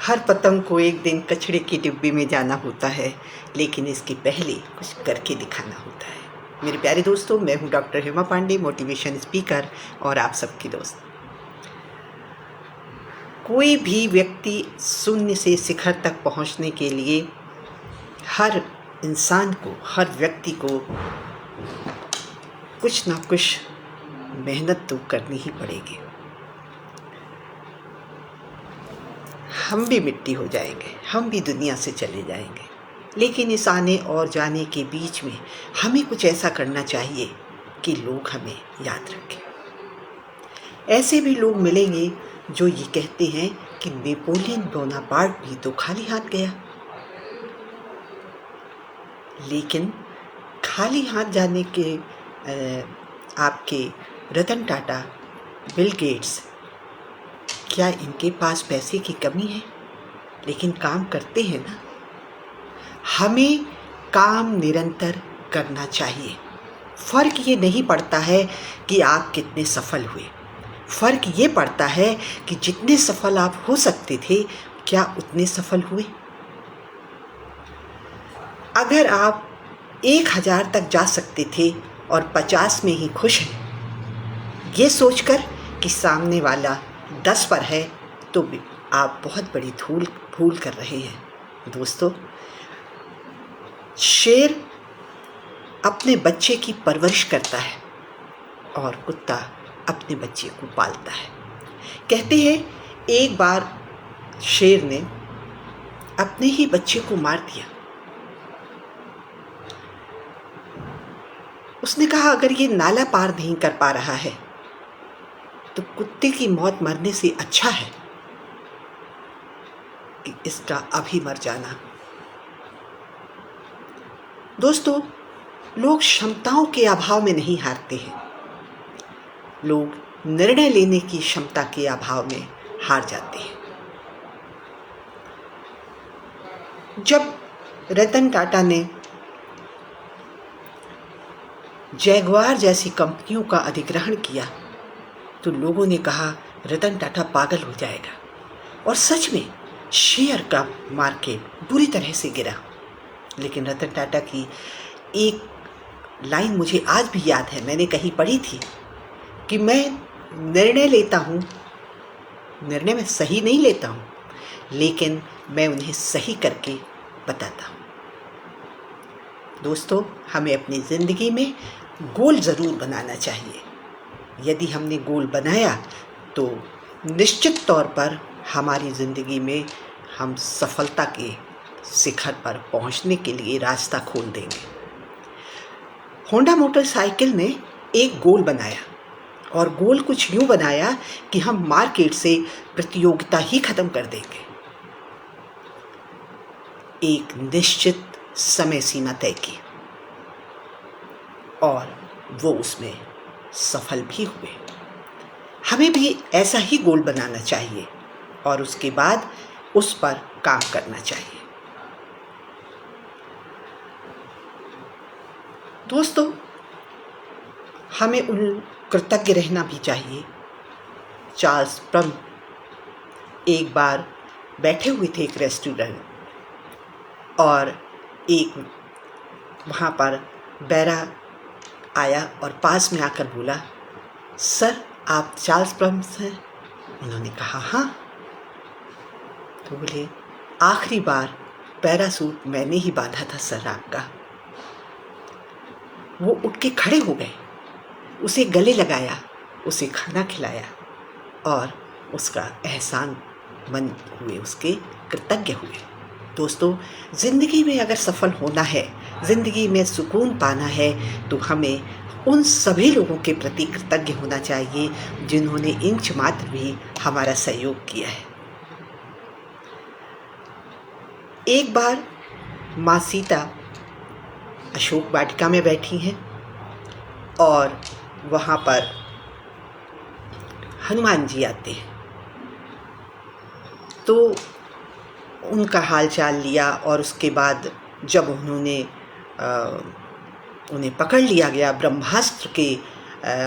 हर पतंग को एक दिन कचरे की डिब्बी में जाना होता है, लेकिन इसके पहले कुछ करके दिखाना होता है। मेरे प्यारे दोस्तों, मैं हूं doctor Hema Pandey, motivation speaker और आप सबकी दोस्त। कोई भी व्यक्ति शून्य से शिखर तक पहुंचने के लिए हर इंसान को, हर व्यक्ति को कुछ ना कुछ मेहनत तो करनी ही पड़ेगी। हम भी मिट्टी हो जाएंगे, हम भी दुनिया से चले जाएंगे, लेकिन इस आने और जाने के बीच में हमें कुछ ऐसा करना चाहिए कि लोग हमें याद रखें। ऐसे भी लोग मिलेंगे जो ये कहते हैं कि नेपोलियन बोनापार्ट भी तो खाली हाथ गया, लेकिन खाली हाथ जाने के आपके रतन टाटा, बिल गेट्स, क्या इनके पास पैसे की कमी है? लेकिन काम करते हैं ना। हमें काम निरंतर करना चाहिए। फ़र्क ये नहीं पड़ता है कि आप कितने सफल हुए, फ़र्क ये पड़ता है कि जितने सफल आप हो सकते थे, क्या उतने सफल हुए? अगर आप 1000 तक जा सकते थे और 50 में ही खुश हैं, ये सोचकर कि सामने वाला 10 पर है, तो भी आप बहुत बड़ी भूल कर रहे हैं। दोस्तों, शेर अपने बच्चे की परवरिश करता है और कुत्ता अपने बच्चे को पालता है। कहते हैं एक बार शेर ने अपने ही बच्चे को मार दिया। उसने कहा, अगर ये नाला पार नहीं कर पा रहा है तो कुत्ते की मौत मरने से अच्छा है कि इसका अभी मर जाना। दोस्तों, लोग क्षमताओं के अभाव में नहीं हारते हैं, लोग निर्णय लेने की क्षमता के अभाव में हार जाते हैं। जब रतन टाटा ने जैगुआर जैसी कंपनियों का अधिग्रहण किया तो लोगों ने कहा रतन टाटा पागल हो जाएगा, और सच में शेयर का मार्केट बुरी तरह से गिरा। लेकिन रतन टाटा की एक लाइन मुझे आज भी याद है, मैंने कहीं पढ़ी थी कि मैं निर्णय लेता हूँ, निर्णय मैं सही नहीं लेता हूँ, लेकिन मैं उन्हें सही करके बताता हूँ। दोस्तों, हमें अपनी ज़िंदगी में गोल ज़रूर बनाना चाहिए। यदि हमने गोल बनाया तो निश्चित तौर पर हमारी ज़िंदगी में हम सफलता के शिखर पर पहुंचने के लिए रास्ता खोल देंगे। होंडा मोटरसाइकिल ने एक गोल बनाया, और गोल कुछ यूँ बनाया कि हम मार्केट से प्रतियोगिता ही ख़त्म कर देंगे। एक निश्चित समय सीमा तय की और वो उसमें सफल भी हुए। हमें भी ऐसा ही गोल बनाना चाहिए और उसके बाद उस पर काम करना चाहिए। दोस्तों, हमें उन कृतज्ञ रहना भी चाहिए। चार्ल्स प्रम एक बार बैठे हुए थे एक रेस्टोरेंट, और एक वहाँ पर बैरा आया और पास में आकर बोला, सर आप चार्ल्स प्रम हैं? उन्होंने कहा हाँ। तो बोले, आखिरी बार पैरासूट मैंने ही बांधा था सर आपका। वो उठ के खड़े हो गए, उसे गले लगाया, उसे खाना खिलाया और उसका एहसान मंद हुए, उसके कृतज्ञ हुए। दोस्तों, ज़िंदगी में अगर सफल होना है, ज़िंदगी में सुकून पाना है, तो हमें उन सभी लोगों के प्रति कृतज्ञ होना चाहिए जिन्होंने इंच मात्र भी हमारा सहयोग किया है। एक बार माँ सीता अशोक वाटिका में बैठी हैं और वहाँ पर हनुमान जी आते हैं, तो उनका हालचाल लिया, और उसके बाद जब उन्हें पकड़ लिया गया, ब्रह्मास्त्र के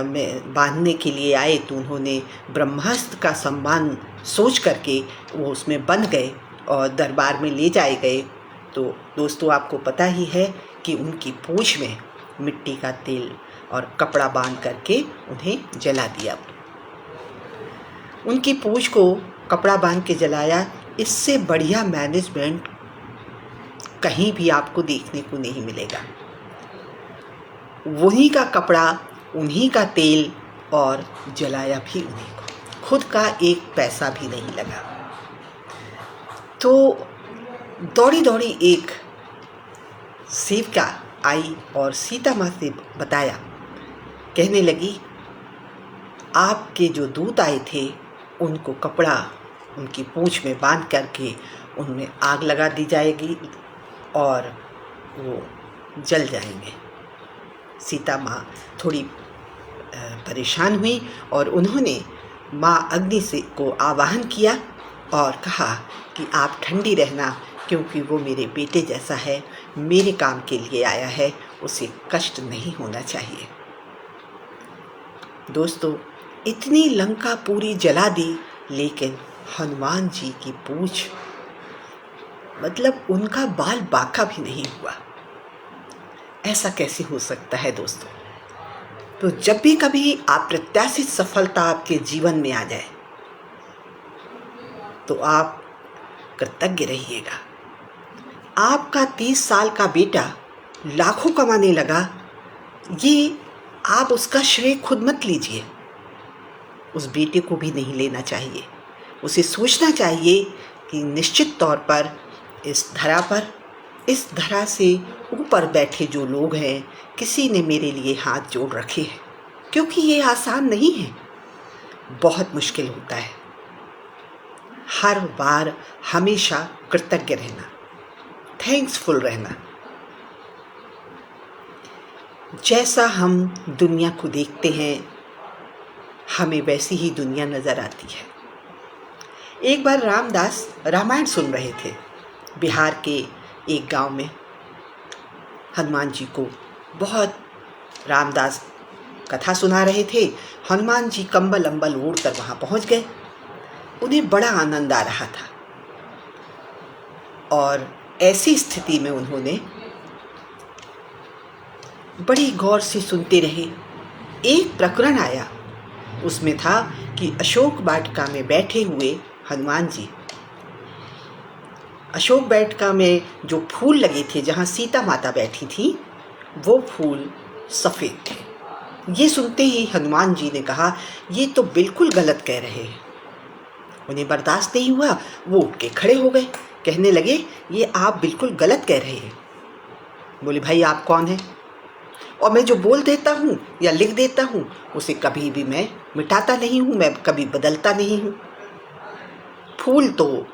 में बांधने के लिए आए, तो उन्होंने ब्रह्मास्त्र का सम्मान सोच करके वो उसमें बंध गए और दरबार में ले जाए गए तो दोस्तों आपको पता ही है कि उनकी पूंछ में मिट्टी का तेल और कपड़ा बांध करके उन्हें जला दिया। उनकी पूंछ को कपड़ा बांध के जलाया। इससे बढ़िया मैनेजमेंट कहीं भी आपको देखने को नहीं मिलेगा। वहीं का कपड़ा, उन्हीं का तेल और जलाया भी उन्हीं को। खुद का एक पैसा भी नहीं लगा। तो दौड़ी दौड़ी एक सेविका आई और सीता माँ से बताया, कहने लगी आपके जो दूत आए थे उनको कपड़ा उनकी पूंछ में बांध करके उनमें आग लगा दी जाएगी और वो जल जाएंगे। सीता माँ थोड़ी परेशान हुई और उन्होंने माँ अग्नि से को आवाहन किया और कहा कि आप ठंडी रहना, क्योंकि वो मेरे बेटे जैसा है, मेरे काम के लिए आया है, उसे कष्ट नहीं होना चाहिए। दोस्तों, इतनी लंका पूरी जला दी, लेकिन हनुमान जी की पूंछ, मतलब उनका बाल बांका भी नहीं हुआ। ऐसा कैसे हो सकता है दोस्तों? तो जब भी कभी अप्रत्याशित सफलता आपके जीवन में आ जाए तो आप कृतज्ञ रहिएगा। आपका 30 साल का बेटा लाखों कमाने लगा, ये आप उसका श्रेय खुद मत लीजिए। उस बेटे को भी नहीं लेना चाहिए। उसे सोचना चाहिए कि निश्चित तौर पर इस धरा से ऊपर बैठे जो लोग हैं, किसी ने मेरे लिए हाथ जोड़ रखे हैं, क्योंकि ये आसान नहीं है, बहुत मुश्किल होता है। हर बार हमेशा कृतज्ञ रहना, थैंक्सफुल रहना। जैसा हम दुनिया को देखते हैं, हमें वैसी ही दुनिया नज़र आती है। एक बार रामदास रामायण सुन रहे थे। बिहार के एक गांव में हनुमान जी को बहुत रामदास कथा सुना रहे थे। हनुमान जी कंबल अंबल ओढ़ कर वहाँ पहुँच गए। उन्हें बड़ा आनंद आ रहा था और ऐसी स्थिति में उन्होंने बड़ी गौर से सुनते रहे। एक प्रकरण आया, उसमें था कि अशोक वाटिका में बैठे हुए हनुमान जी, अशोक वाटिका में जो फूल लगे थे जहाँ सीता माता बैठी थी, वो फूल सफ़ेद थे। ये सुनते ही हनुमान जी ने कहा, ये तो बिल्कुल गलत कह रहे हैं। उन्हें बर्दाश्त नहीं हुआ, वो उठ के खड़े हो गए। कहने लगे, ये आप बिल्कुल गलत कह रहे हैं। बोले, भाई आप कौन हैं? और मैं जो बोल देता हूँ या लिख देता हूँ उसे कभी भी मैं मिटाता नहीं हूँ, मैं कभी बदलता नहीं हूँ। फूल तो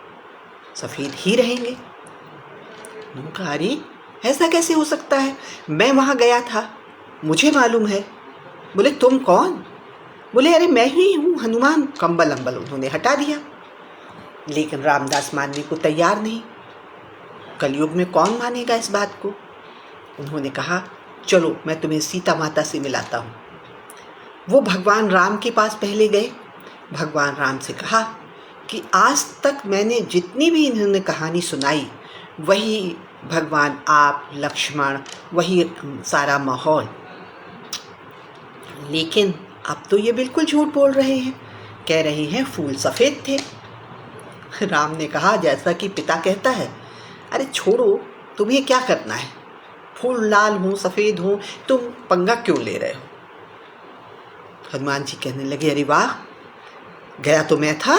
सफ़ेद ही रहेंगे। उन्होंने कहा, अरे ऐसा कैसे हो सकता है? मैं वहाँ गया था, मुझे मालूम है। बोले, तुम कौन? बोले, अरे मैं ही हूँ हनुमान। कंबल अंबल उन्होंने हटा दिया, लेकिन रामदास मानने को तैयार नहीं। कलयुग में कौन मानेगा इस बात को? उन्होंने कहा, चलो मैं तुम्हें सीता माता से मिलाता हूँ। वो भगवान राम के पास पहले गए। भगवान राम से कहा कि आज तक मैंने जितनी भी इन्होंने कहानी सुनाई, वही भगवान आप, लक्ष्मण, वही सारा माहौल, लेकिन अब तो ये बिल्कुल झूठ बोल रहे हैं। कह रहे हैं फूल सफ़ेद थे। राम ने कहा, जैसा कि पिता कहता है। अरे छोड़ो, तुम्हें क्या करना है? फूल लाल हों सफ़ेद हों, तुम पंगा क्यों ले रहे हो? हनुमान जी कहने लगे, अरे वाह, गया तो मैं था,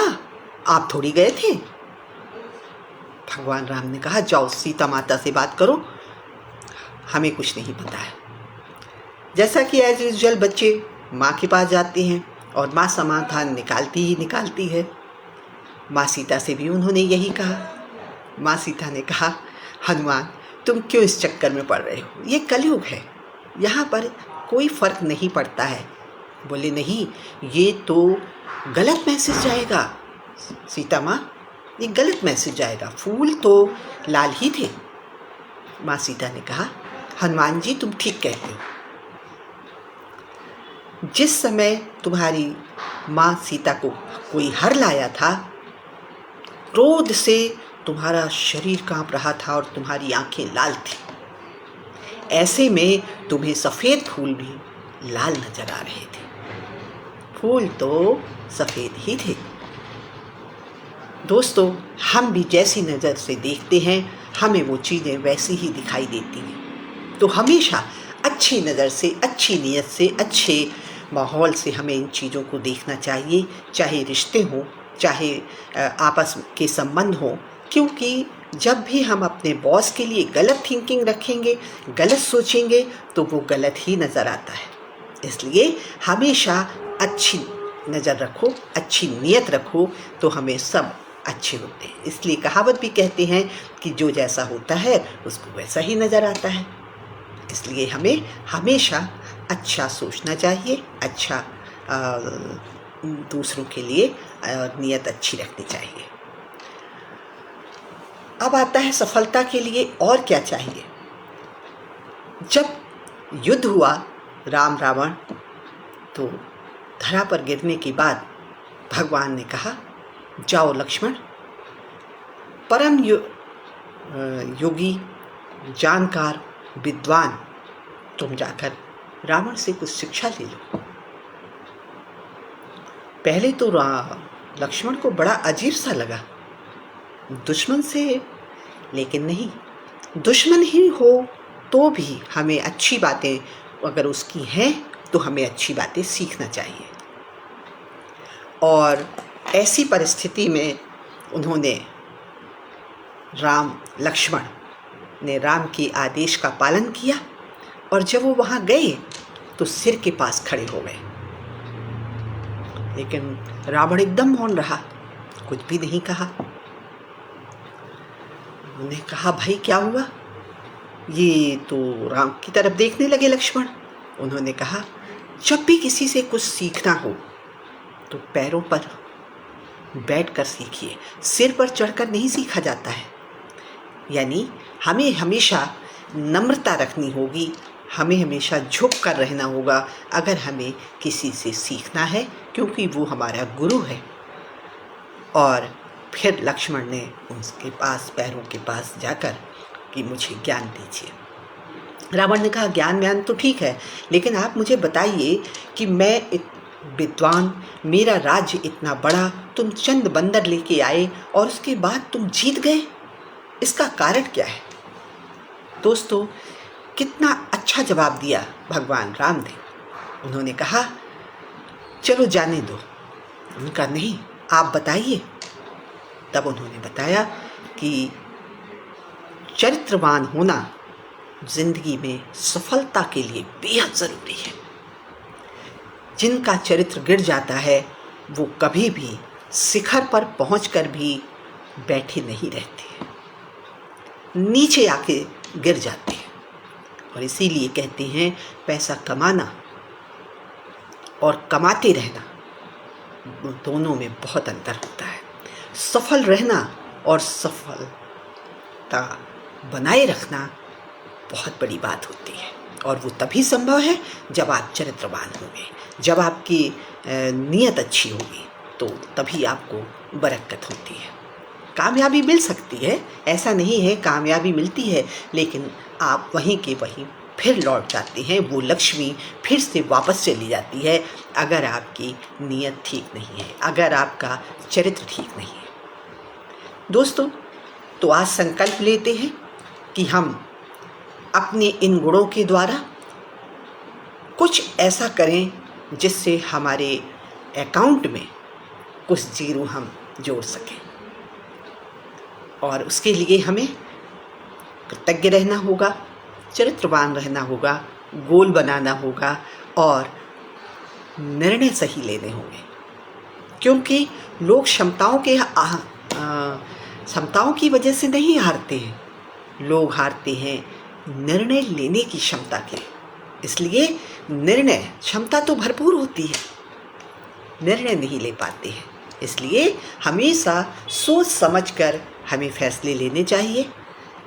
आप थोड़ी गए थे। भगवान राम ने कहा, जाओ सीता माता से बात करो, हमें कुछ नहीं पता है। जैसा कि एज यूजुअल बच्चे माँ के पास जाते हैं और माँ समाधान निकालती ही निकालती है। माँ सीता से भी उन्होंने यही कहा। माँ सीता ने कहा, हनुमान तुम क्यों इस चक्कर में पड़ रहे हो? ये कलयुग है, यहाँ पर कोई फ़र्क नहीं पड़ता है। बोले, नहीं, ये तो गलत मैसेज जाएगा सीता माँ, ये गलत मैसेज जाएगा, फूल तो लाल ही थे। माँ सीता ने कहा, हनुमान जी तुम ठीक कहते हो। जिस समय तुम्हारी माँ सीता को कोई हर लाया था, क्रोध से तुम्हारा शरीर कांप रहा था और तुम्हारी आंखें लाल थी। ऐसे में तुम्हें सफ़ेद फूल भी लाल नजर आ रहे थे। फूल तो सफ़ेद ही थे। दोस्तों, हम भी जैसी नज़र से देखते हैं हमें वो चीज़ें वैसी ही दिखाई देती हैं। तो हमेशा अच्छी नज़र से, अच्छी नीयत से, अच्छे माहौल से हमें इन चीज़ों को देखना चाहिए, चाहे रिश्ते हों, चाहे आपस के संबंध हों। क्योंकि जब भी हम अपने बॉस के लिए गलत थिंकिंग रखेंगे, गलत सोचेंगे, तो वो गलत ही नज़र आता है। इसलिए हमेशा अच्छी नज़र रखो, अच्छी नीयत रखो, तो हमें सब अच्छे होते हैं। इसलिए कहावत भी कहते हैं कि जो जैसा होता है उसको वैसा ही नज़र आता है। इसलिए हमें हमेशा अच्छा सोचना चाहिए, अच्छा दूसरों के लिए नीयत अच्छी रखनी चाहिए। अब आता है सफलता के लिए और क्या चाहिए। जब युद्ध हुआ राम रावण, तो धरा पर गिरने के बाद भगवान ने कहा, जाओ लक्ष्मण, परम योगी, जानकार, विद्वान, तुम जाकर रावण से कुछ शिक्षा ले लो। पहले तो लक्ष्मण को बड़ा अजीब सा लगा, दुश्मन से, लेकिन नहीं, दुश्मन ही हो तो भी हमें अच्छी बातें अगर उसकी हैं तो हमें अच्छी बातें सीखना चाहिए। और ऐसी परिस्थिति में उन्होंने लक्ष्मण ने राम के आदेश का पालन किया और जब वो वहाँ गए तो सिर के पास खड़े हो गए। लेकिन रावण एकदम मौन रहा, कुछ भी नहीं कहा। उन्होंने कहा, भाई क्या हुआ? ये तो राम की तरफ देखने लगे लक्ष्मण। उन्होंने कहा, जब भी किसी से कुछ सीखना हो तो पैरों पर बैठकर सीखिए, सिर पर चढ़कर नहीं सीखा जाता है। यानी हमें हमेशा नम्रता रखनी होगी, हमें हमेशा झुक कर रहना होगा अगर हमें किसी से सीखना है, क्योंकि वो हमारा गुरु है। और फिर लक्ष्मण ने उसके पास, पैरों के पास जाकर कि मुझे ज्ञान दीजिए। रावण ने कहा, ज्ञान व्यान तो ठीक है, लेकिन आप मुझे बताइए कि मैं विद्वान, मेरा राज्य इतना बड़ा, तुम चंद बंदर लेके आए और उसके बाद तुम जीत गए, इसका कारण क्या है? दोस्तों, कितना अच्छा जवाब दिया भगवान राम ने। उन्होंने कहा, चलो जाने दो। उनका नहीं, आप बताइए। तब उन्होंने बताया कि चरित्रवान होना जिंदगी में सफलता के लिए बेहद ज़रूरी है। जिनका चरित्र गिर जाता है वो कभी भी शिखर पर पहुंचकर भी बैठे नहीं रहते, नीचे आके गिर जाते हैं। और इसीलिए कहते हैं, पैसा कमाना और कमाते रहना दोनों में बहुत अंतर होता है। सफल रहना और सफलता बनाए रखना बहुत बड़ी बात होती है, और वो तभी संभव है जब आप चरित्रवान होंगे, जब आपकी नीयत अच्छी होगी, तो तभी आपको बरकत होती है। कामयाबी मिल सकती है, ऐसा नहीं है, कामयाबी मिलती है, लेकिन आप वहीं के वहीं फिर लौट जाते हैं, वो लक्ष्मी फिर से वापस चली जाती है अगर आपकी नीयत ठीक नहीं है, अगर आपका चरित्र ठीक नहीं है। दोस्तों, तो आज संकल्प लेते हैं कि हम अपने इन गुणों के द्वारा कुछ ऐसा करें जिससे हमारे अकाउंट में कुछ जीरो हम जोड़ सकें, और उसके लिए हमें कृतज्ञ रहना होगा, चरित्रवान रहना होगा, गोल बनाना होगा और निर्णय सही लेने होंगे। क्योंकि लोग क्षमताओं की वजह से नहीं हारते हैं, लोग हारते हैं निर्णय लेने की क्षमता के। इसलिए निर्णय क्षमता तो भरपूर होती है, निर्णय नहीं ले पाते हैं। इसलिए हमेशा सोच समझकर हमें फैसले लेने चाहिए,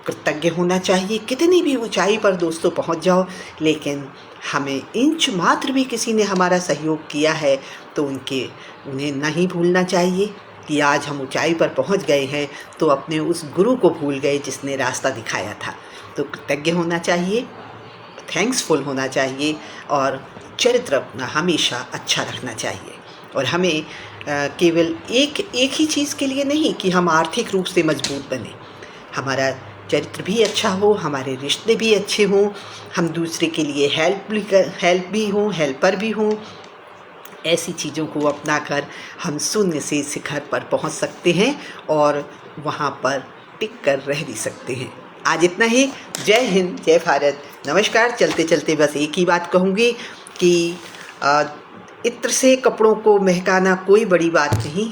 कृतज्ञ होना चाहिए। कितनी भी ऊंचाई पर दोस्तों पहुंच जाओ, लेकिन हमें इंच मात्र भी किसी ने हमारा सहयोग किया है तो उन्हें नहीं भूलना चाहिए, कि आज हम ऊंचाई पर पहुंच गए हैं तो अपने उस गुरु को भूल गए जिसने रास्ता दिखाया था। तो कृतज्ञ होना चाहिए, थैंक्सफुल होना चाहिए और चरित्र अपना हमेशा अच्छा रखना चाहिए। और हमें केवल एक ही चीज़ के लिए नहीं कि हम आर्थिक रूप से मजबूत बने, हमारा चरित्र भी अच्छा हो, हमारे रिश्ते भी अच्छे हों, हम दूसरे के लिए हेल्प भी हों, हेल्पर भी हों। ऐसी चीज़ों को अपनाकर हम शून्य से शिखर पर पहुंच सकते हैं और वहां पर टिक कर रह भी सकते हैं। आज इतना ही। जय हिंद, जय भारत, नमस्कार। चलते चलते बस एक ही बात कहूँगी कि इत्र से कपड़ों को महकाना कोई बड़ी बात नहीं,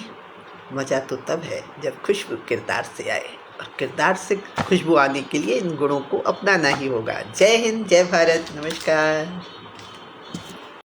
मज़ा तो तब है जब खुशबू किरदार से आए, और किरदार से खुशबू आने के लिए इन गुणों को अपनाना ही होगा। जय हिंद, जय भारत, नमस्कार।